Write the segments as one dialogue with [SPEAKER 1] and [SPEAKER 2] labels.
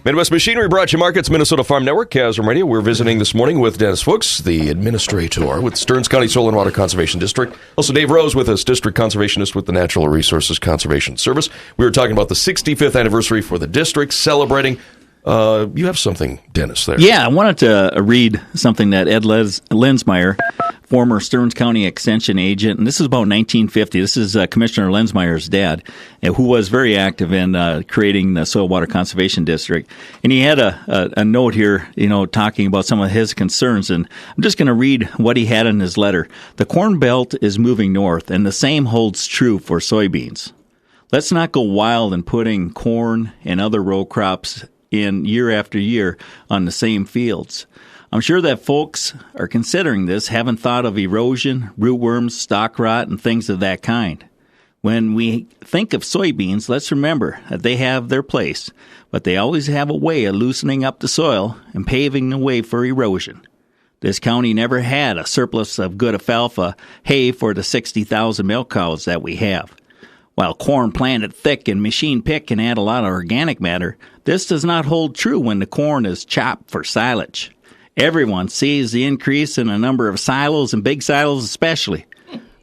[SPEAKER 1] Midwest Machinery brought you Markets, Minnesota Farm Network, KASM Radio. We're visiting this morning with Dennis Fuchs, the administrator with Stearns County Soil and Water Conservation District. Also, Dave Rose with us, District Conservationist with the Natural Resources Conservation Service. We were talking about the 65th anniversary for the district, celebrating. You have something, Dennis, there.
[SPEAKER 2] Yeah, I wanted to read something that Ed Lensmeyer, former Stearns County Extension agent, and this is about 1950. This is Commissioner Lensmeyer's dad, who was very active in creating the Soil Water Conservation District. And he had a note here, talking about some of his concerns. And I'm just going to read what he had in his letter. The Corn Belt is moving north, and the same holds true for soybeans. Let's not go wild in putting corn and other row crops in year after year on the same fields. I'm sure that folks are considering this, haven't thought of erosion, rootworms, stalk rot, and things of that kind. When we think of soybeans, let's remember that they have their place, but they always have a way of loosening up the soil and paving the way for erosion. This county never had a surplus of good alfalfa hay for the 60,000 milk cows that we have. While corn planted thick and machine picked can add a lot of organic matter, this does not hold true when the corn is chopped for silage. Everyone sees the increase in the number of silos and big silos especially.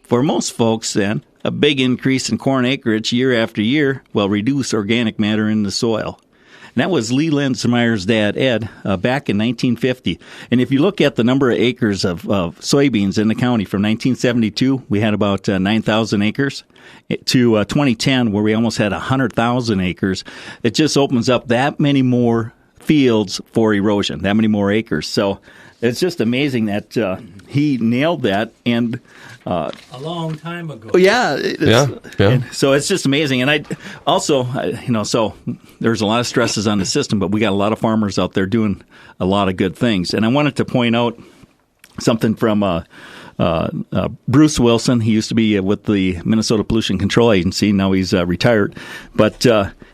[SPEAKER 2] For most folks, then, a big increase in corn acreage year after year will reduce organic matter in the soil. And that was Lee Lensmeyer's dad, Ed, back in 1950. And if you look at the number of acres of soybeans in the county from 1972, we had about 9,000 acres, to 2010, where we almost had 100,000 acres. It just opens up that many more fields for erosion, that many more acres. So it's just amazing that he nailed that. And
[SPEAKER 3] a long time ago.
[SPEAKER 2] Yeah.
[SPEAKER 1] Yeah.
[SPEAKER 2] So it's just amazing. And I also, so there's a lot of stresses on the system, but we got a lot of farmers out there doing a lot of good things. And I wanted to point out something from Bruce Wilson. He used to be with the Minnesota Pollution Control Agency. Now he's retired. But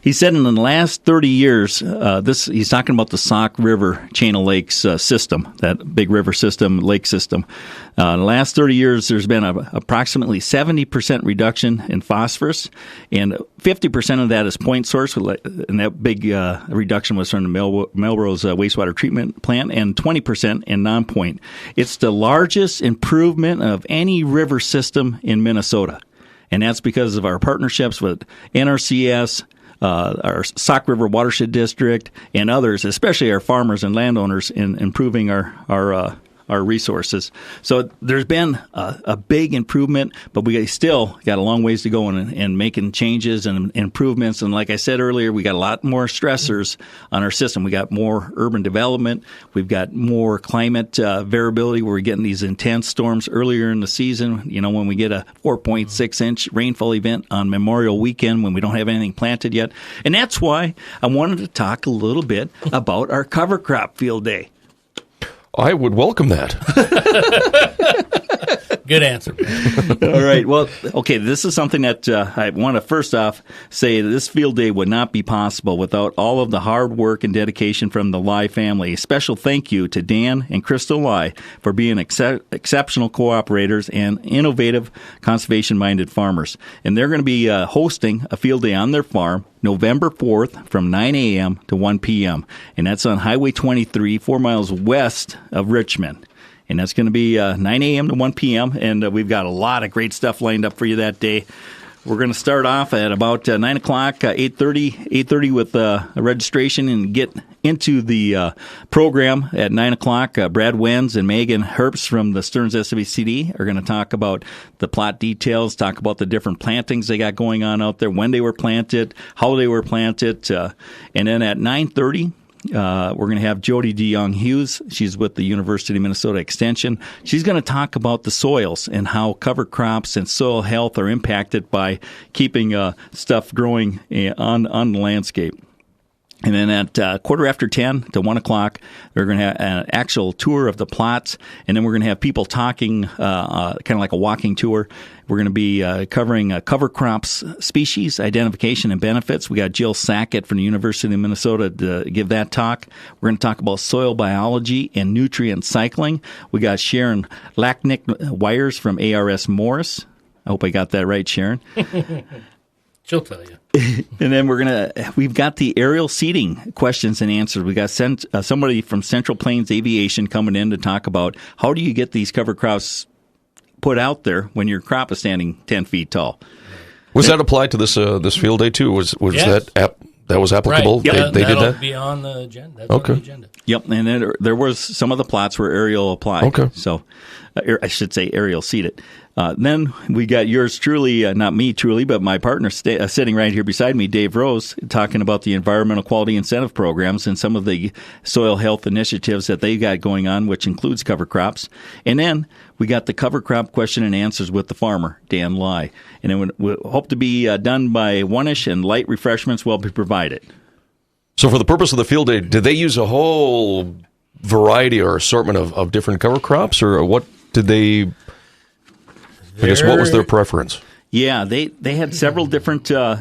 [SPEAKER 2] he said in the last 30 years, he's talking about the Sauk River Chain of Lakes system, that big river system, lake system. In the last 30 years, there's been approximately 70% reduction in phosphorus, and 50% of that is point source, and that big reduction was from the Melrose wastewater treatment plant, and 20% in non-point. It's the largest improvement of any river system in Minnesota, and that's because of our partnerships with NRCS, our Sauk River Watershed District, and others, especially our farmers and landowners, in improving our resources. So there's been a big improvement, but we still got a long ways to go in making changes and improvements. And like I said earlier, we got a lot more stressors on our system. We got more urban development. We've got more climate variability where we're getting these intense storms earlier in the season. When we get a 4.6-inch rainfall event on Memorial Weekend when we don't have anything planted yet. And that's why I wanted to talk a little bit about our cover crop field day.
[SPEAKER 1] I would welcome that.
[SPEAKER 3] Good answer.
[SPEAKER 2] All right. Well, okay, this is something that I want to first off say that this field day would not be possible without all of the hard work and dedication from the Lai family. A special thank you to Dan and Crystal Lai for being exceptional cooperators and innovative, conservation-minded farmers. And they're going to be hosting a field day on their farm November 4th from 9 a.m. to 1 p.m. And that's on Highway 23, 4 miles west of Richmond. And that's going to be 9 a.m. to 1 p.m., and we've got a lot of great stuff lined up for you that day. We're going to start off at about 9 o'clock, 8:30 with registration, and get into the program at 9 o'clock. Brad Wenz and Megan Herbst from the Stearns SWCD are going to talk about the plot details, talk about the different plantings they got going on out there, when they were planted, how they were planted, and then at 9:30, we're going to have Jody DeYoung-Hughes. She's with the University of Minnesota Extension. She's going to talk about the soils and how cover crops and soil health are impacted by keeping stuff growing on the landscape. And then at quarter after 10 to 1 o'clock, we're going to have an actual tour of the plots, and then we're going to have people talking, kind of like a walking tour. We're going to be covering cover crops, species, identification, and benefits. We got Jill Sackett from the University of Minnesota to give that talk. We're going to talk about soil biology and nutrient cycling. We got Sharon Lacknick-Wires from ARS Morris. I hope I got that right, Sharon.
[SPEAKER 3] She'll tell you.
[SPEAKER 2] And then we've got the aerial seeding questions and answers. We got somebody from Central Plains Aviation coming in to talk about how do you get these cover crops put out there when your crop is standing 10 feet tall.
[SPEAKER 1] Was that applied to this field day too? Was
[SPEAKER 3] Yes.
[SPEAKER 1] that was applicable?
[SPEAKER 3] Right.
[SPEAKER 1] They did
[SPEAKER 3] That'll
[SPEAKER 1] that?
[SPEAKER 3] be on the agenda. That's
[SPEAKER 1] Okay.
[SPEAKER 3] on the agenda.
[SPEAKER 2] Yep, and then there was some of the plots where aerial applied.
[SPEAKER 1] Okay.
[SPEAKER 2] So I should say aerial seeded. Then we got yours truly, not me truly, but my partner sitting right here beside me, Dave Rose, talking about the environmental quality incentive programs and some of the soil health initiatives that they got going on, which includes cover crops. And then we got the cover crop question and answers with the farmer, Dan Lai. And then we hope to be done by 1-ish, and light refreshments will be provided.
[SPEAKER 1] So for the purpose of the field day, did they use a whole variety or assortment of different cover crops, or what did they? I guess what was their preference?
[SPEAKER 2] Yeah, they had several different types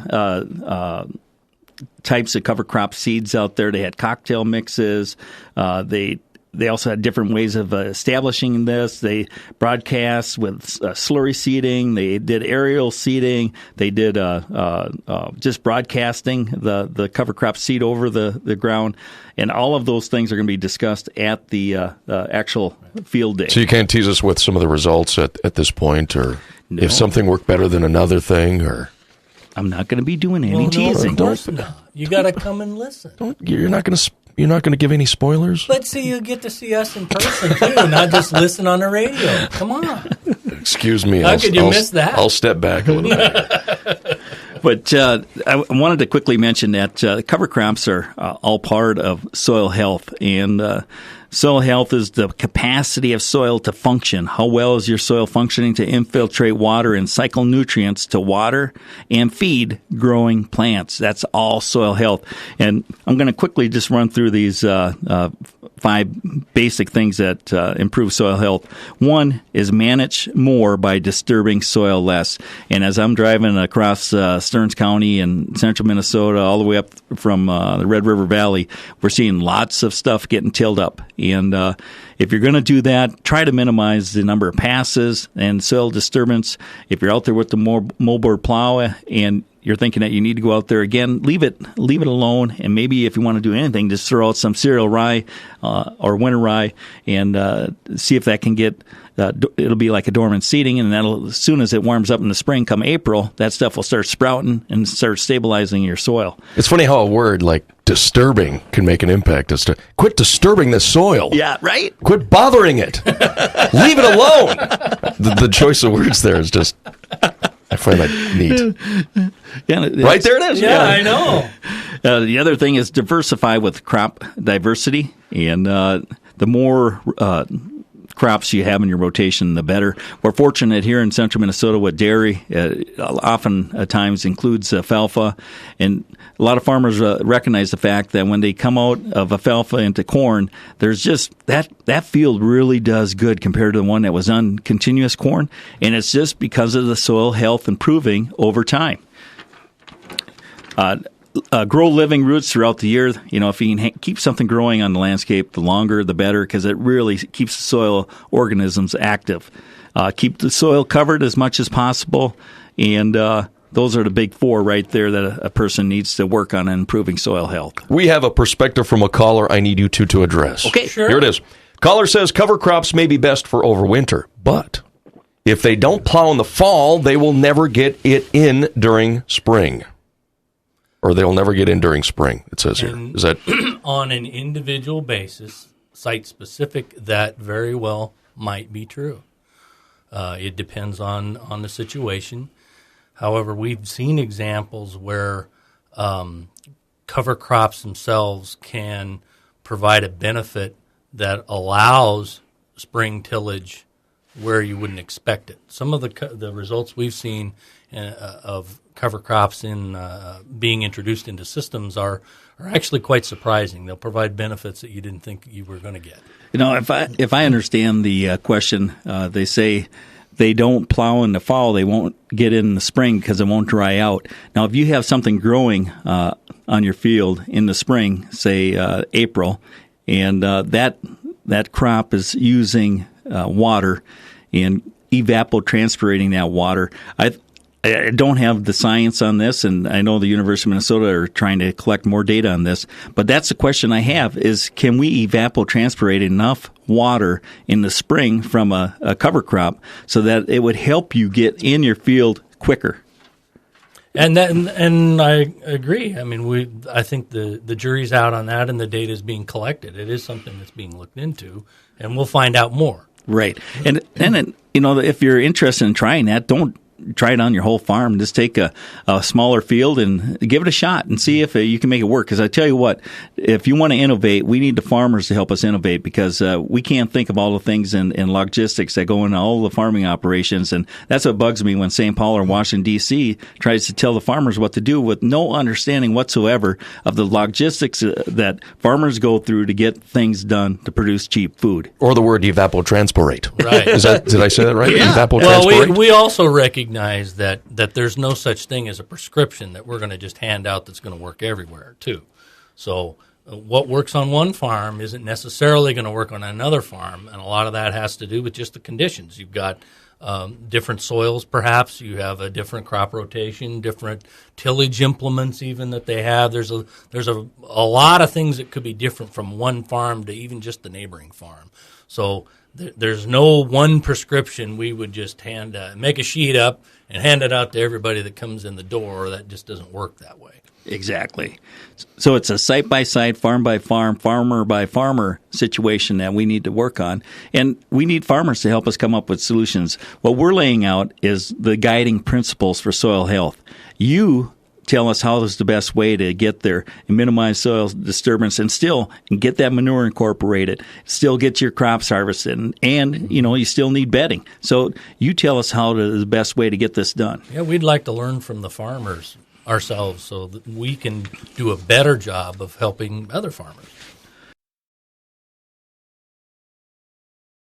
[SPEAKER 2] of cover crop seeds out there. They had cocktail mixes. They also had different ways of establishing this. They broadcast with slurry seeding. They did aerial seeding. They did just broadcasting the cover crop seed over the ground. And all of those things are going to be discussed at the actual field day.
[SPEAKER 1] So you can't tease us with some of the results at this point, or if something worked better than another thing, or
[SPEAKER 2] I'm not going to be doing any teasing.
[SPEAKER 3] Of course not. You got to come and listen.
[SPEAKER 1] you're not going to give any spoilers?
[SPEAKER 3] Let's see you get to see us in person, too, not just listen on the radio. Come on.
[SPEAKER 1] Excuse me.
[SPEAKER 3] How could you miss that?
[SPEAKER 1] I'll step back a little bit.
[SPEAKER 2] But I wanted to quickly mention that cover crops are all part of soil health, and soil health is the capacity of soil to function. How well is your soil functioning to infiltrate water and cycle nutrients to water and feed growing plants? That's all soil health. And I'm going to quickly just run through these 5 basic things that improve soil health. One is manage more by disturbing soil less. And as I'm driving across Stearns County and central Minnesota all the way up from the Red River Valley, we're seeing lots of stuff getting tilled up. And if you're going to do that, try to minimize the number of passes and soil disturbance. If you're out there with the moldboard plow and you're thinking that you need to go out there again, leave it alone. And maybe if you want to do anything, just throw out some cereal rye or winter rye and see if that can get. It'll be like a dormant seeding, and that'll, as soon as it warms up in the spring, come April, that stuff will start sprouting and start stabilizing your soil.
[SPEAKER 1] It's funny how a word like disturbing can make an impact. Quit disturbing the soil.
[SPEAKER 2] Yeah, right?
[SPEAKER 1] Quit bothering it. Leave it alone. The choice of words there is just, I find that neat.
[SPEAKER 2] Yeah,
[SPEAKER 1] Right there it is.
[SPEAKER 3] Yeah, I know.
[SPEAKER 2] The other thing is diversify with crop diversity, and the more crops you have in your rotation, the better. We're fortunate here in central Minnesota with dairy. Often at times includes alfalfa, and a lot of farmers recognize the fact that when they come out of alfalfa into corn, there's just that field really does good compared to the one that was on continuous corn, and it's just because of the soil health improving over time. Grow living roots throughout the year. You know, if you can keep something growing on the landscape, the longer the better, because it really keeps the soil organisms active. Keep the soil covered as much as possible, and those are the big 4 right there that a person needs to work on improving soil health.
[SPEAKER 1] We have a perspective from a caller I need you to address.
[SPEAKER 2] Okay.
[SPEAKER 3] Sure.
[SPEAKER 1] Here it is. Caller says cover crops may be best for overwinter, but if they don't plow in the fall, they will never get it in during spring. Or they'll never get in during spring, it says here. Is that
[SPEAKER 3] On an individual basis, site-specific, that very well might be true. It depends on the situation. However, we've seen examples where cover crops themselves can provide a benefit that allows spring tillage where you wouldn't expect it. Some of the results we've seen of cover crops in being introduced into systems are actually quite surprising. They'll provide benefits that you didn't think you were going to get.
[SPEAKER 2] You know, if I understand the question, they say they don't plow in the fall, they won't get in the spring because it won't dry out. Now, if you have something growing on your field in the spring, say April, and that crop is using water and evapotranspirating that water, I I don't have the science on this, and I know the University of Minnesota are trying to collect more data on this, but that's the question I have is, can we evapotranspirate enough water in the spring from a cover crop so that it would help you get in your field quicker?
[SPEAKER 3] And I agree. I mean, I think the jury's out on that, and the data is being collected. It is something that's being looked into, and we'll find out more.
[SPEAKER 2] Right. And if you're interested in trying that, don't try it on your whole farm. Just take a smaller field and give it a shot and see if you can make it work. Because I tell you what, if you want to innovate, we need the farmers to help us innovate, because we can't think of all the things in logistics that go into all the farming operations. And that's what bugs me when St. Paul or Washington, D.C. tries to tell the farmers what to do with no understanding whatsoever of the logistics that farmers go through to get things done to produce cheap food.
[SPEAKER 1] Or the word evapotranspirate.
[SPEAKER 3] Right.
[SPEAKER 1] Did I say that right?
[SPEAKER 2] Yeah.
[SPEAKER 1] Evapotranspirate?
[SPEAKER 3] Well, we also recognize that there's no such thing as a prescription that we're going to just hand out that's going to work everywhere, too. So what works on one farm isn't necessarily going to work on another farm, and a lot of that has to do with just the conditions. You've got different soils, perhaps. You have a different crop rotation, different tillage implements even that they have. There's a lot of things that could be different from one farm to even just the neighboring farm. So there's no one prescription we would just make a sheet up and hand it out to everybody that comes in the door. That just doesn't work that way.
[SPEAKER 2] Exactly. So it's a site-by-site, farm-by-farm, farmer-by-farmer situation that we need to work on. And we need farmers to help us come up with solutions. What we're laying out is the guiding principles for soil health. You tell us how is the best way to get there and minimize soil disturbance and still get that manure incorporated, still get your crops harvested, and you still need bedding. So you tell us the best way to get this done.
[SPEAKER 3] Yeah, we'd like to learn from the farmers ourselves so that we can do a better job of helping other farmers.